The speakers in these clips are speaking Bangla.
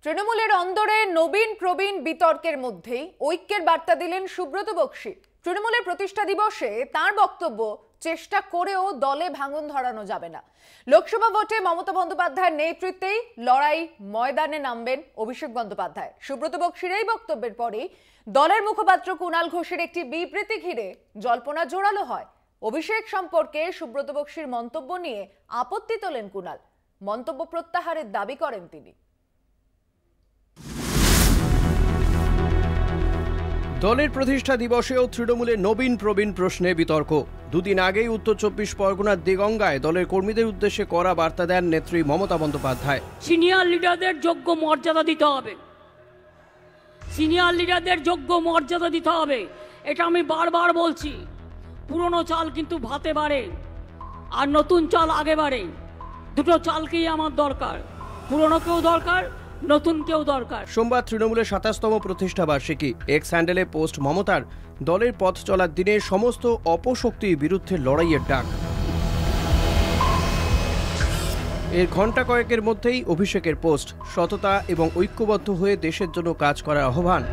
তৃণমূলের অন্দরে নবীন প্রবীণ বিতর্কের মধ্যেই ঐক্যের বার্তা দিলেন সুব্রত বক্সী। তৃণমূলের প্রতিষ্ঠা দিবসে তার বক্তব্য, চেষ্টা করেও দলে ভাঙন ধরানো যাবে না। লোকসভা ভোটে মমতা বন্দ্যোপাধ্যায়ের নেতৃত্বেই লড়াই ময়দানে নামবেন অভিষেক বন্দ্যোপাধ্যায়। সুব্রত বক্সীর এই বক্তব্যের পরেই দলের মুখপাত্র কুণাল ঘোষের একটি বিবৃতি ঘিরে জল্পনা জোরালো হয়। অভিষেক সম্পর্কে সুব্রত বক্সীর মন্তব্য নিয়ে আপত্তি তোলেন কুণাল। মন্তব্য প্রত্যাহারের দাবি করেন তিনি। দলের প্রতিষ্ঠা দিবসেও তৃণমূলের নবীন প্রবীণ প্রশ্নে বিতর্ক। দুদিন আগেই উত্তর ২৪ পরগনার দেগঙ্গায় দলের কর্মীদের উদ্দেশ্যে করা বার্তা দেন নেত্রী মমতা বন্দ্যোপাধ্যায়। সিনিয়র লিডারদের যোগ্য মর্যাদা দিতে হবে, সিনিয়র লিডারদের যোগ্য মর্যাদা দিতে হবে। এটা আমি বারবার বলছি। পুরনো চাল কিন্তু ভাতে বাড়ে আর নতুন চাল আগে বাড়ে। দুটো চালকেই আমার দরকার, পুরনোকেও দরকার, নতুন কেউ দরকার। সোমবার তৃণমূলের ২৭তম প্রতিষ্ঠা বার্ষিকী। এক্স হ্যান্ডেলে পোস্ট মমতার, দলের পথ চলার দিনে সমস্ত অপশক্তির বিরুদ্ধে লড়াইয়ের ডাক। এর ঘণ্টা কয়েকের মধ্যেই অভিষেকের পোস্ট, সততা এবং ঐক্যবদ্ধ হয়ে দেশের জন্য কাজ করার আহ্বান।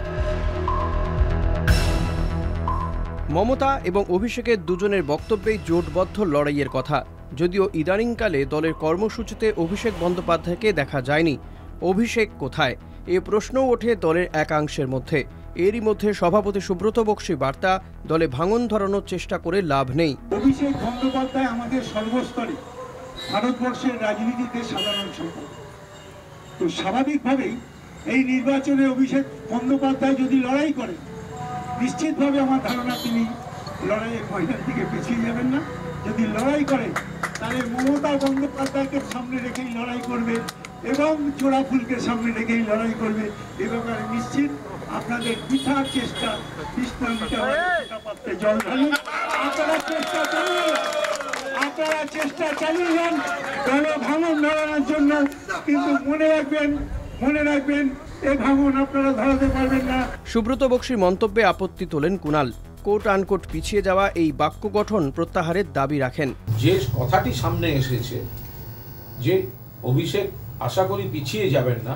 মমতা এবং অভিষেকের দুজনের বক্তব্যেই জোটবদ্ধ লড়াইয়ের কথা। যদিও ইদানিংকালে দলের কর্মসূচিতে অভিষেক বন্দ্যোপাধ্যায়কে দেখা যায়নি। অভিষেক কোথায়, এ প্রশ্নও ওঠে দলের একাংশের মধ্যে। এরই মধ্যে সভাপতি সুব্রত বক্সী বার্তা, দলে ভাঙন ধরানোর চেষ্টা করে লাভ নেই। অভিষেক বন্দ্যোপাধ্যায় আমাদের সর্বস্তরে ভারতবর্ষের রাজনীতিতে সাধারণ সম্পদ। তো স্বাভাবিকভাবেই এই নির্বাচনে অভিষেক বন্দ্যোপাধ্যায় যদি লড়াই করে, নিশ্চিতভাবে আমার ধারণা তিনি লড়াইয়ের ময়দান থেকে পিছিয়ে যাবেন না। যদি লড়াই করে তাহলে মমতা বন্দ্যোপাধ্যায়কে সামনে রেখেই লড়াই করবে এবং চোরা ফুলকে সামনে রেখেই লড়াই করবে। এ ব্যাপারে নিশ্চিত আপনাদের পিঠার চেষ্টা জল ঢালুন, আপনারা চেষ্টা চালিয়ে যান দলে ভাঙন ধরানোর জন্য। কিন্তু মনে রাখবেন এই ভাঙন আপনারা ধরাতে পারবেন না। সুব্রত বক্সীর মন্তব্যে আপত্তি তোলেন কুণাল। কোট আনকোট পিছিয়ে যাওয়া এই বাক্য গঠন প্রত্যাহারের দাবি রাখেন। যে কথাটি সামনে এসেছে যে অভিষেক আশা করি পিছিয়ে যাবেন না,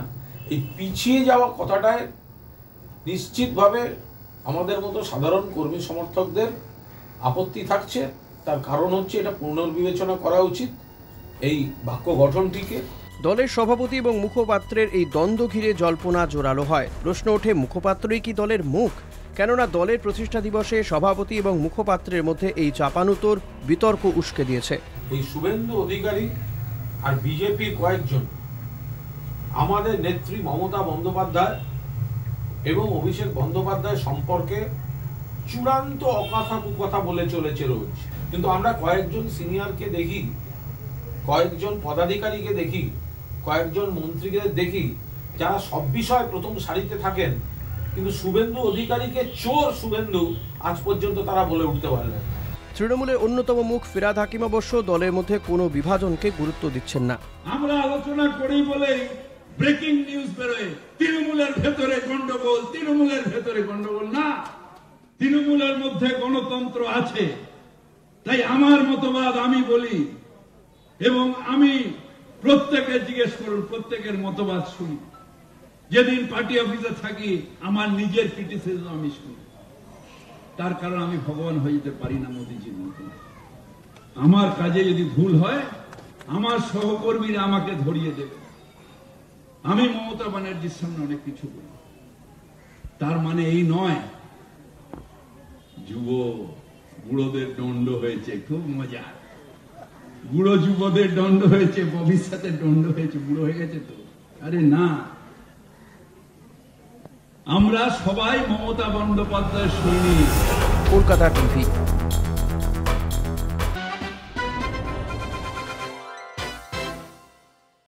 এই পিছিয়ে যাওয়া কথাটায় নিশ্চিতভাবে আমাদের মতো সাধারণ কর্মী সমর্থকদের আপত্তি থাকছে। তার কারণ হচ্ছে এটা পুনর্বিবেচনা করা উচিত এই বাক্য গঠনটিকে। দলের সভাপতি এবং মুখপাত্রের এই দ্বন্দ্ব ঘিরে জল্পনা জোরালো হয়। প্রশ্ন ওঠে, মুখপাত্রই কি দলের মুখ? কেননা দলের প্রতিষ্ঠা দিবসে সভাপতি এবং মুখপাত্রের মধ্যে এই চাপানুতোর বিতর্ক উস্কে দিয়েছে। এই শুভেন্দু অধিকারী আর বিজেপির কয়েকজন আমাদের নেত্রী মমতা বন্দ্যোপাধ্যায় এবং অভিষেক বন্দ্যোপাধ্যায় সম্পর্কে চূড়ান্ত অকথা কুকথা বলে চলেছে রোজ। কিন্তু আমরা কয়েকজন সিনিয়রকে দেখি, কয়েকজন পদাধিকারীকে দেখি, কয়েকজন মন্ত্রীকে দেখি যারা সব বিষয় প্রথম সারিতে থাকেন, কিন্তু শুভেন্দু অধিকারীকে চোর শুভেন্দু আজ পর্যন্ত তারা বলে উঠতে পারলেন। তৃণমূলের অন্যতম মুখ ফিরহাদ হাকিম অবশ্য দলের মধ্যে কোনো বিভাজনকে গুরুত্ব দিচ্ছেন না। আমরা আলোচনা করি বলেই ব্রেকিং নিউজ বেরোয়, তৃণমূলের ভেতরে গন্ডগোল, তৃণমূলের ভেতরে গন্ডগোল না। তৃণমূলের মধ্যে গণতন্ত্র আছে, তাই আমার মতবাদ আমি বলি এবং আমি প্রত্যেকে জিজ্ঞেস করুন, প্রত্যেকের মতবাদ শুনি। যেদিন পার্টি অফিসে থাকি আমার নিজের ক্রিটিসিজম আমি শুনি। তার কারণ আমি ভগবান হয়ে যেতে পারি না মোদিজির মতো। আমার কাজে যদি ভুল হয় আমার সহকর্মীরা আমাকে ধরিয়ে দেবে। আমি মমতা ব্যানার্জির সামনে অনেক কিছু বলি, তার মানে এই নয় বুড়োদের দণ্ড হয়েছে, খুব মজা, বুড়ো যুবদের দণ্ড হয়েছে, ভবিষ্যতে দণ্ড হয়েছে, বুড়ো হয়ে গেছে তো। আরে না, আমরা সবাই মমতা বন্দ্যোপাধ্যায়ের সৈনিক। কলকাতা টিভি।